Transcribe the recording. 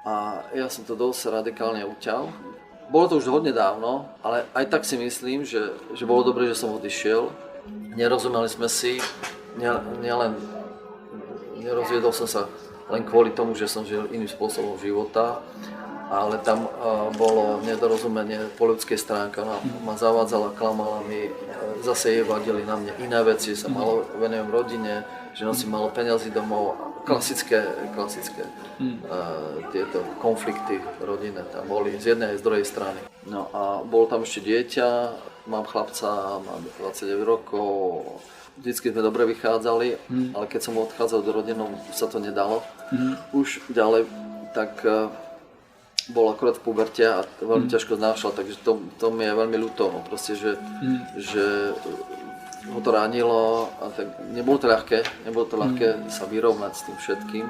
a ja som to dosť radikálne uťal. Bolo to už hodne dávno, ale aj tak si myslím, že bolo dobré, že som odišiel. Nerozumeli sme si, nerozviedol som sa len kvôli tomu, že som žil iným spôsobom života, ale tam bolo nedorozumenie po ľudskej stránke. Ona ma zavádzala, klamala mi, zase jej vadili na mne iné veci, sa malo venujem rodine, že nosím malo peňazí domov. Klasické tieto konflikty rodinné tam boli z jednej aj z druhej strany. No a bolo tam ešte dieťa, mám chlapca, mám 29 rokov, vždycky sme dobre vychádzali, ale keď som odchádzal do rodiny, sa to nedalo. Už ďalej, tak bol akorát v puberte a veľmi ťažko znášal, takže to mi je veľmi ľúto, proste, že ho to ránilo a tak nebolo to ľahké sa vyrovnať s tým všetkým.